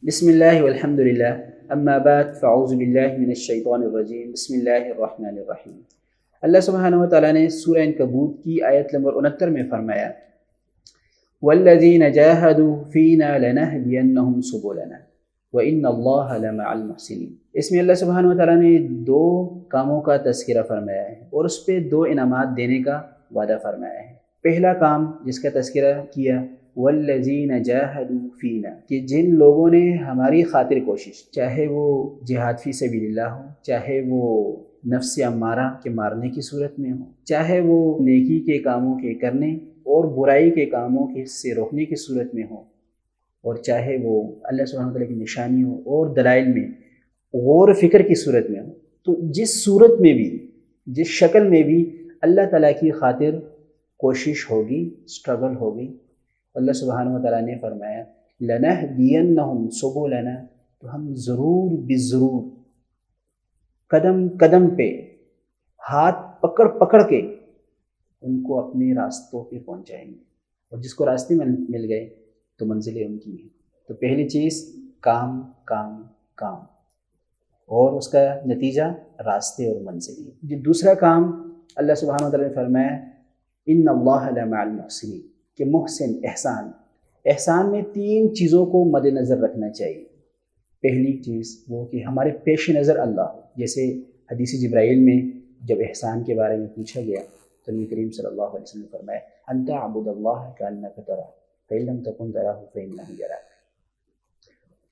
بسم اللہ والحمد للہ اما بعد فاعوذ باللہ من الشیطان الرجیم بسم اللہ الرحمن الرحیم۔ اللہ سبحانہ و تعالیٰ نے سورہ عنکبوت کی آیت نمبر 69 میں فرمایا والذین جاہدوا فینا لنہدینہم سبلنا وان اللہ لمع المحسنین۔ اس میں اللہ سبحانہ و تعالیٰ نے دو کاموں کا تذکرہ فرمایا ہے اور اس پہ دو انعامات دینے کا وعدہ فرمایا ہے۔ پہلا کام جس کا تذکرہ کیا والذین جاہدوا فینا، کہ جن لوگوں نے ہماری خاطر کوشش، چاہے وہ جہاد فی سبیل اللہ ہو، چاہے وہ نفس امارہ کے مارنے کی صورت میں ہو، چاہے وہ نیکی کے کاموں کے کرنے اور برائی کے کاموں کے سے روکنے کی صورت میں ہو، اور چاہے وہ اللہ سبحانہ وتعالیٰ کی نشانیوں اور دلائل میں غور و فکر کی صورت میں ہو، تو جس صورت میں بھی، جس شکل میں بھی اللہ تعالیٰ کی خاطر کوشش ہوگی، اسٹرگل ہوگی، اللہ سبحانہ و تعالیٰ نے فرمایا لَنَهْدِيَنَّهُمْ سُبُلَنَا، تو ہم ضرور بضرور قدم قدم پہ ہاتھ پکڑ پکڑ کے ان کو اپنے راستوں پہ پہنچائیں گے، اور جس کو راستے مل گئے تو منزلیں ان کی ہیں۔ تو پہلی چیز کام کام کام، اور اس کا نتیجہ راستے اور منزلیں۔ جو دوسرا کام اللہ سبحانہ و تعالیٰ نے فرمایا ان اللہ لمع المحسنین، کہ محسن احسان میں تین چیزوں کو مد نظر رکھنا چاہیے۔ پہلی چیز وہ کہ ہمارے پیش نظر اللہ ہو، جیسے حدیث جبرائیل میں جب احسان کے بارے میں پوچھا گیا تو نبی کریم صلی اللہ علیہ وسلم نے فرمایا ان تعبد اللہ کأنک تراہ فإن لم تکن تراہ فإنہ یراک۔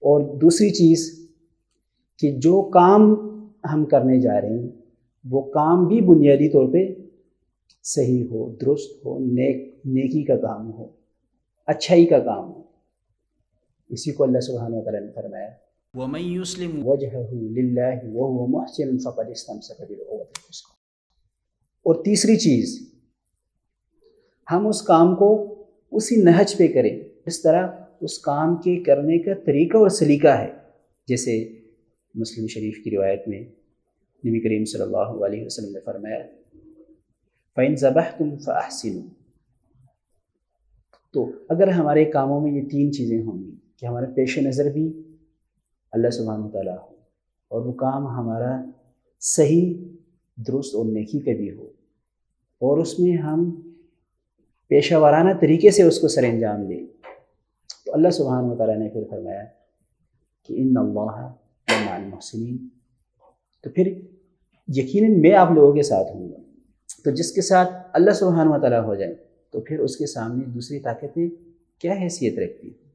اور دوسری چیز کہ جو کام ہم کرنے جا رہے ہیں وہ کام بھی بنیادی طور پہ صحیح ہو، درست ہو، نیکی کا کام ہو، اچھائی کا کام ہو۔ اسی کو اللہ سبحانہ و تعالیٰ نے فرمایا وَمَن يُسْلِمْ وَجْهَهُ لِلَّهِ وَهُوَ مُحْسِنٌ فَقَدِ اسْتَمْسَكَ بِالْعُرْوَةِ الْوُثْقَىٰ۔ اور تیسری چیز ہم اس کام کو اسی نہج پہ کریں اس طرح اس کام کے کرنے کا طریقہ اور سلیقہ ہے، جیسے مسلم شریف کی روایت میں نبی کریم صلی اللہ علیہ وسلم نے فرمایا فَإِن ذَبَحْتُمْ فَأَحْسِنُوا۔ تو اگر ہمارے کاموں میں یہ تین چیزیں ہوں گی کہ ہمارے پیش نظر بھی اللہ سبحانہ وتعالیٰ ہو، اور وہ کام ہمارا صحیح، درست اور نیکی کا بھی ہو، اور اس میں ہم پیشہ ورانہ طریقے سے اس کو سر انجام دیں، تو اللہ سبحانہ وتعالیٰ نے پھر فرمایا کہ ان اللہ لمع المحسنین، تو پھر یقیناً میں آپ لوگوں کے ساتھ ہوں گا۔ تو جس کے ساتھ اللہ سبحانہ وتعالیٰ ہو جائے تو پھر اس کے سامنے دوسری طاقتیں کیا حیثیت رکھتی ہیں؟